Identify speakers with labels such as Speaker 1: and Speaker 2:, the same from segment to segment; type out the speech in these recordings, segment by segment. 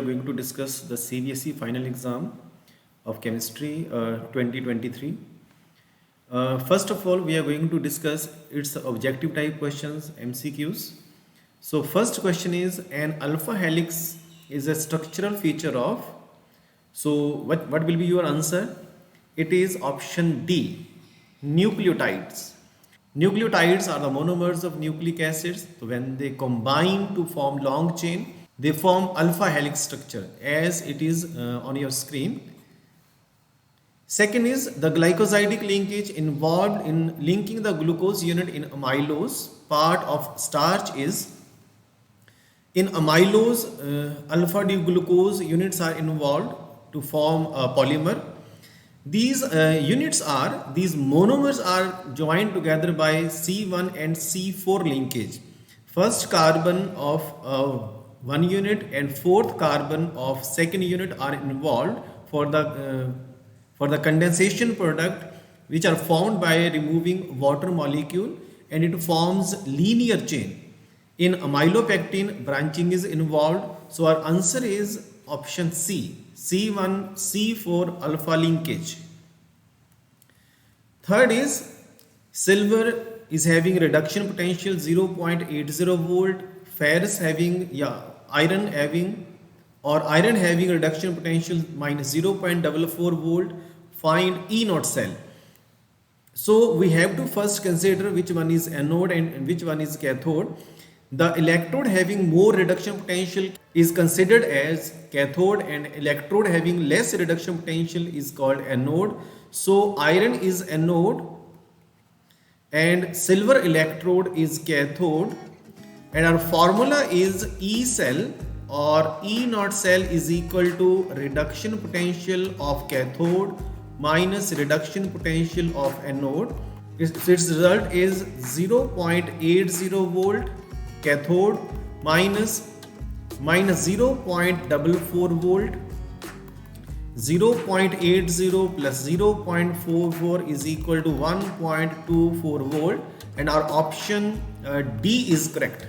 Speaker 1: going to discuss the CBSE final exam of chemistry 2023. First of all, we are going to discuss its objective type questions, MCQs. So first question is, an alpha helix is a structural feature of. So what will be your answer? It is option D, nucleotides. Nucleotides are the monomers of nucleic acids. So when they combine to form long chain, they form alpha helix structure as it is on your screen. Second is the glycosidic linkage involved in linking the glucose unit in amylose. Part of starch is in amylose, alpha D glucose units are involved to form a polymer. These these monomers are joined together by C1 and C4 linkage. First carbon of one unit and fourth carbon of second unit are involved for the condensation product, which are formed by removing water molecule, and it forms linear chain. In amylopectin, branching is involved. So our answer is option C, C1, C4 alpha linkage. Third is silver is having reduction potential 0.80 volt, ferrous having, iron having reduction potential minus 0.44 volt. Find E naught cell. So we have to first consider which one is anode and which one is cathode. The electrode having more reduction potential is considered as cathode, and electrode having less reduction potential is called anode. So iron is anode and silver electrode is cathode, and our formula is E cell or E naught cell is equal to reduction potential of cathode minus reduction potential of anode. Its result is 0.80 volt cathode minus 0.44 volt. 0.80 plus 0.44 is equal to 1.24 volt, and our option D is correct.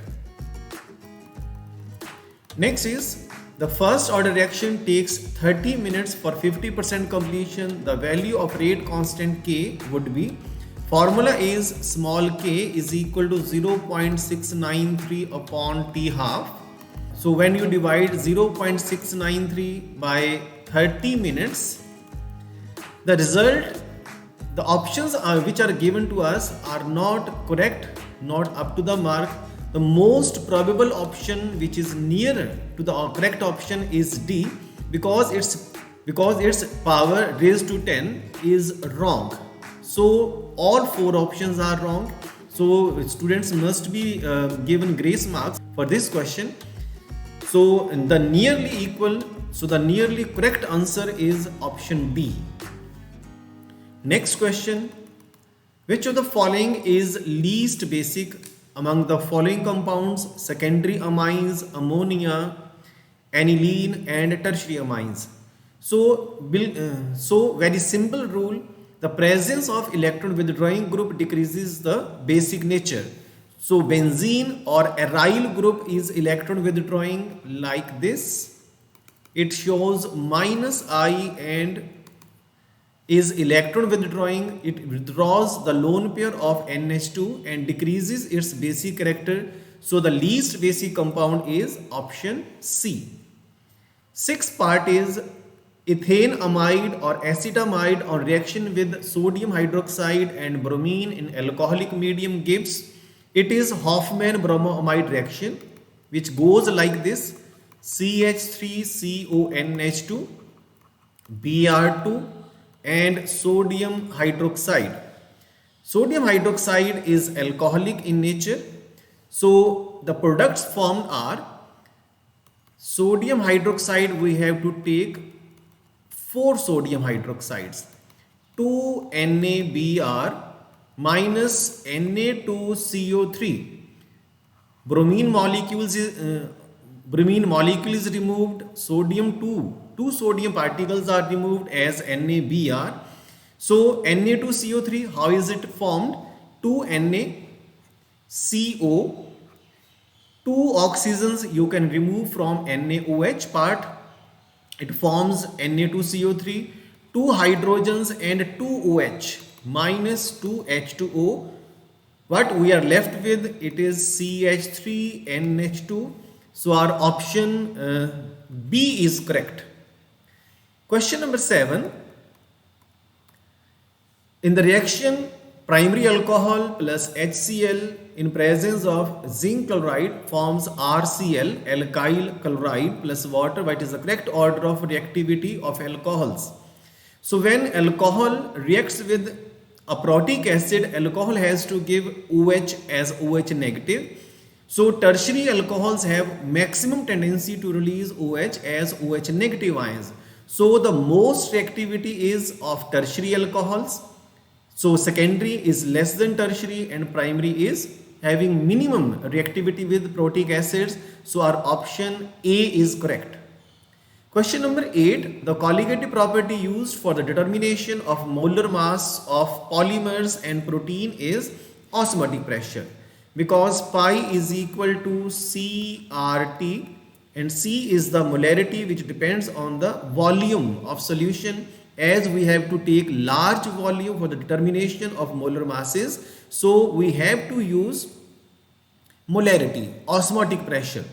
Speaker 1: Next is the first order reaction takes 30 minutes for 50% completion. The value of rate constant K would be, formula is small k is equal to 0.693 upon T half. So when you divide 0.693 by 30 minutes, the result, the options which are given to us are not correct, not up to the mark. The most probable option which is nearer to the correct option is D, because its power raised to 10 is wrong. So all four options are wrong. So students must be given grace marks for this question. So the nearly correct answer is option B. Next question, which of the following is least basic among the following compounds: secondary amines, ammonia, aniline and tertiary amines? So very simple rule, the presence of electron withdrawing group decreases the basic nature. So benzene or aryl group is electron withdrawing like this. It shows minus I and is electron withdrawing. It withdraws the lone pair of NH2 and decreases its basic character. So the least basic compound is option C. Sixth part is ethane amide or acetamide on reaction with sodium hydroxide and bromine in alcoholic medium gives. It is Hofmann bromoamide reaction, which goes like this: CH3CONH2 Br2 and sodium hydroxide. Sodium hydroxide is alcoholic in nature. So the products formed are sodium hydroxide. We have to take 4 sodium hydroxides, 2 NaBr minus Na2CO3. Bromine molecule is removed. Sodium 2 sodium particles are removed as NaBr. So Na2CO3, how is it formed? 2 NaCO, 2 oxygens you can remove from NaOH part. it forms Na2CO3, 2 hydrogens and 2 OH minus 2 H2O. What we are left with, it is CH3NH2. So our option B is correct. Question number 7. In the reaction, primary alcohol plus HCl in presence of zinc chloride forms RCl, alkyl chloride plus water. What is the correct order of reactivity of alcohols? So when alcohol reacts with a protic acid, alcohol has to give OH as OH negative. So tertiary alcohols have maximum tendency to release OH as OH negative ions. So the most reactivity is of tertiary alcohols. So secondary is less than tertiary and primary is having minimum reactivity with protic acids. So our option A is correct. Question number 8. The colligative property used for the determination of molar mass of polymers and protein is osmotic pressure, because pi is equal to CRT and C is the molarity which depends on the volume of solution. As we have to take large volume for the determination of molar masses, so we have to use molarity, osmotic pressure.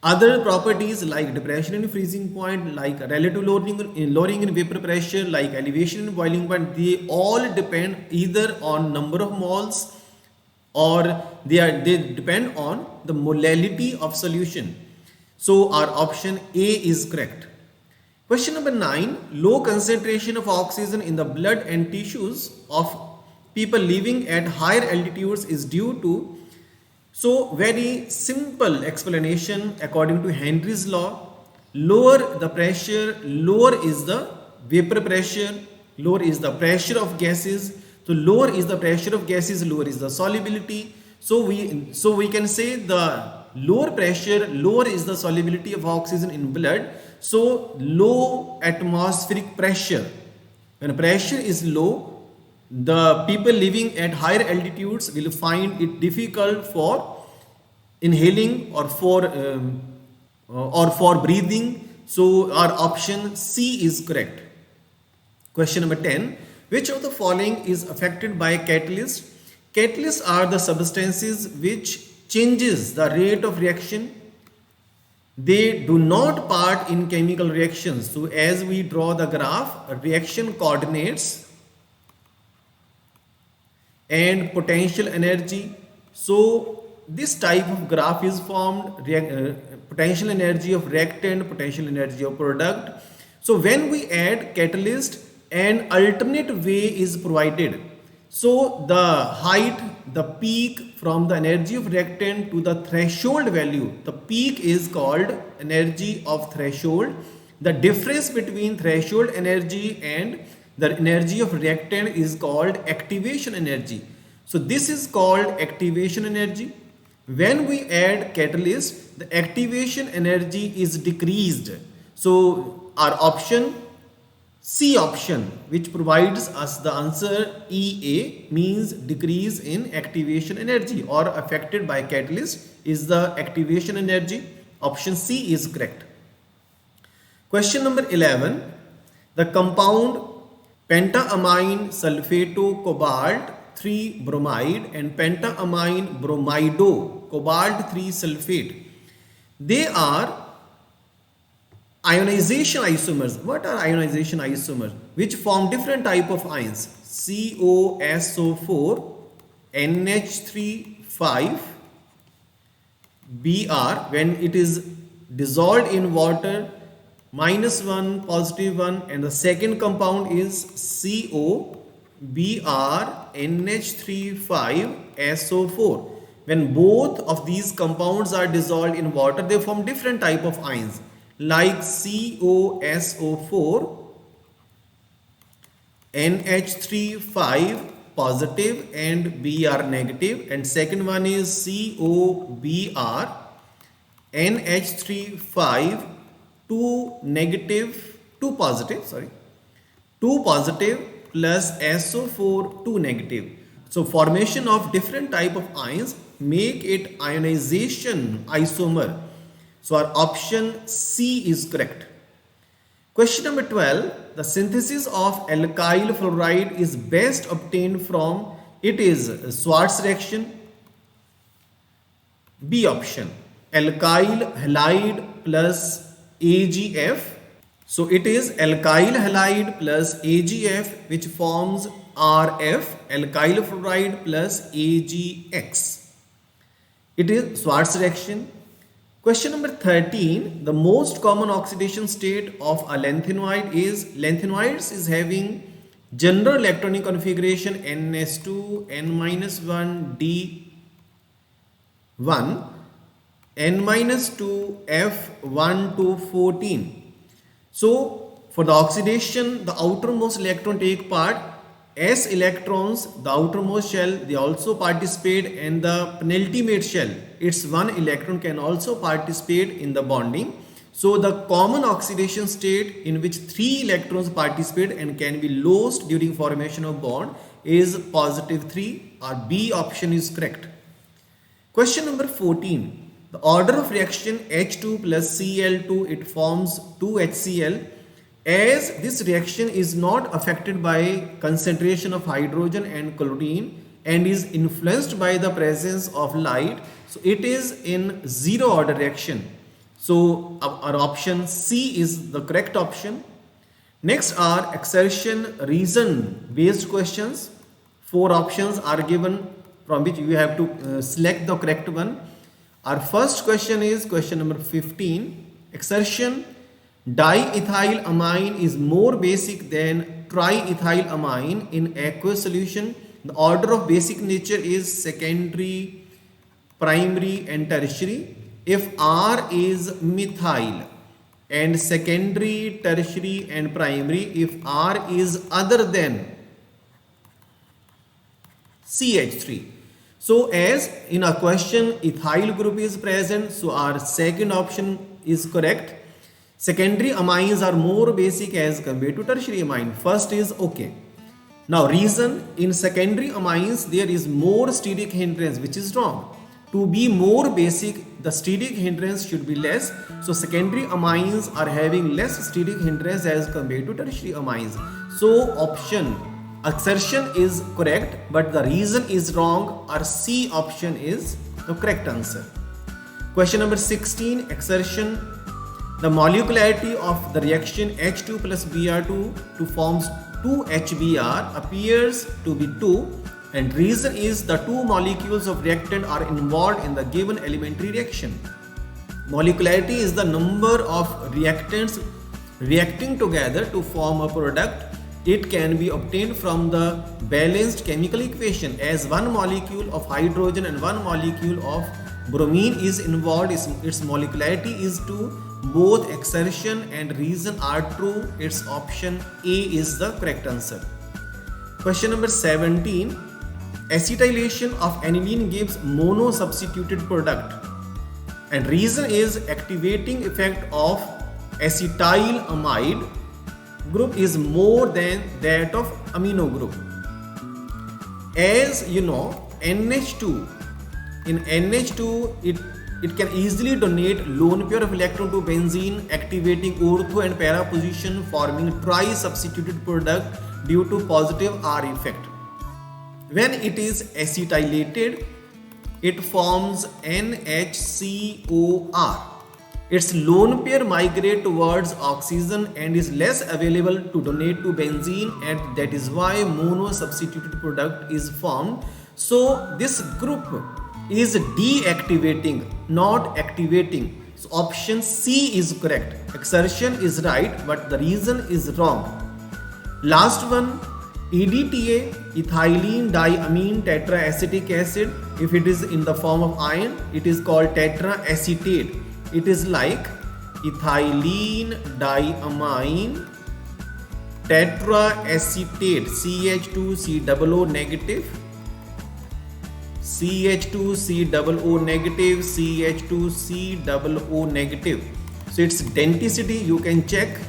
Speaker 1: Other properties like depression in freezing point, like relative lowering in vapor pressure, like elevation in boiling point, they all depend either on number of moles or they depend on the molality of solution. So our option A is correct. Question number 9. Low concentration of oxygen in the blood and tissues of people living at higher altitudes is due to, so very simple explanation according to Henry's law. Lower the pressure, lower is the vapor pressure, lower is the pressure of gases. So lower is the pressure of gases, lower is the solubility. So we can say the lower pressure, lower is the solubility of oxygen in blood. So low atmospheric pressure. When pressure is low, the people living at higher altitudes will find it difficult for inhaling or for breathing. So our option C is correct. Question number 10. Which of the following is affected by catalyst? Catalysts are the substances which changes the rate of reaction. They do not part in chemical reactions. So as we draw the graph, reaction coordinates and potential energy. So this type of graph is formed, potential energy of reactant, potential energy of product. So when we add catalyst, an alternate way is provided. So the height, the peak from the energy of reactant to the threshold value, the peak is called energy of threshold. The difference between threshold energy and the energy of reactant is called activation energy. So this is called activation energy. When we add catalyst, the activation energy is decreased. So our option C option, which provides us the answer EA, means decrease in activation energy or affected by catalyst is the activation energy. Option C is correct. Question number 11. The compound pentaamine sulfato cobalt 3 bromide and pentaamine bromido cobalt 3 sulfate, they are ionization isomers. What are ionization isomers? Which form different type of ions. COSO4, NH3 5, Br, when it is dissolved in water, -1, +1, and the second compound is CO, Br, NH3 5, SO4. When both of these compounds are dissolved in water, they form different type of ions, like COSO4, NH3 5 positive and Br negative, and second one is COBr, NH3 5 2 negative 2 positive, sorry, 2 positive plus SO4 2 negative. So formation of different type of ions make it ionization isomer. So our option C is correct. Question number 12. The synthesis of alkyl fluoride is best obtained from, it is Schwarz reaction. B option, alkyl halide plus AgF. So it is alkyl halide plus AgF which forms RF, alkyl fluoride plus AgX. It is Schwarz reaction. Question number 13. The most common oxidation state of a lanthanoid is, lanthanoids is having general electronic configuration NS2, N-1, D1, N-2, F1 to 14. So for the oxidation, the outermost electron take part. S electrons, the outermost shell, they also participate, and the penultimate shell, its one electron can also participate in the bonding. So the common oxidation state in which 3 electrons participate and can be lost during formation of bond is +3, or B option is correct. Question number 14. The order of reaction H2 plus Cl2, it forms 2HCl. As this reaction is not affected by concentration of hydrogen and chlorine and is influenced by the presence of light, so it is in zero order reaction. So our option C is the correct option. Next are exertion reason based questions. 4 options are given from which you have to select the correct one. Our first question is question number 15. Exertion: diethylamine is more basic than triethylamine in aqueous solution. The order of basic nature is secondary, primary and tertiary. If R is methyl, and secondary, tertiary and primary if R is other than CH3. So as in a question ethyl group is present, so our second option is correct. Secondary amines are more basic as compared to tertiary amine. First is okay. Now reason: in secondary amines there is more steric hindrance, which is wrong. To be more basic, the steric hindrance should be less. So secondary amines are having less steric hindrance as compared to tertiary amines. So option exertion is correct, but the reason is wrong. Our C option is the correct answer. Question number 16. Exertion: the molecularity of the reaction H2 plus Br2 to forms 2HBr appears to be 2, and reason is the 2 molecules of reactant are involved in the given elementary reaction. Molecularity is the number of reactants reacting together to form a product. It can be obtained from the balanced chemical equation. As one molecule of hydrogen and one molecule of bromine is involved, its molecularity is 2. Both exertion and reason are true. Its option A is the correct answer. Question number 17. Acetylation of aniline gives mono-substituted product, and reason is activating effect of acetylamide group is more than that of amino group. As you know, NH2, in NH2 it can easily donate lone pair of electron to benzene, activating ortho and para position, forming tri-substituted product due to positive R effect. When it is acetylated, it forms NHCOR. Its lone pair migrate towards oxygen and is less available to donate to benzene, and that is why mono-substituted product is formed. So this group is deactivating, not activating. So option C is correct. Exertion is right, but the reason is wrong. Last one, EDTA, ethylene diamine tetraacetic acid. If it is in the form of ion, it is called tetraacetate. It is like ethylene diamine tetraacetate, CH2COO negative, CH2COO negative, CH2COO negative. So its denticity you can check.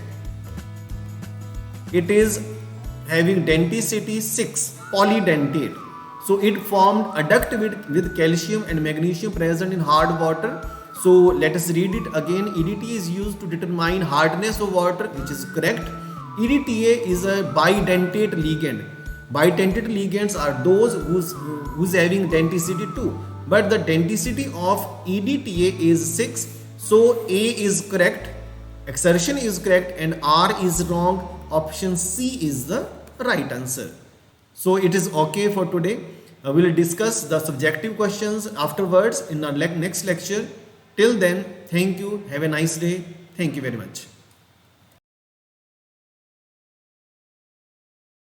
Speaker 1: It is having denticity 6, polydentate. So it formed adduct with calcium and magnesium present in hard water. So let us read it again. EDTA is used to determine hardness of water, which is correct. EDTA is a bidentate ligand. Bidentate ligands are those who's having denticity 2, but the denticity of EDTA is 6. So A is correct, exertion is correct, and R is wrong. Option C is the right answer. So it is okay for today. We will discuss the subjective questions afterwards in our next lecture. Till then, thank you. Have a nice day. Thank you very much.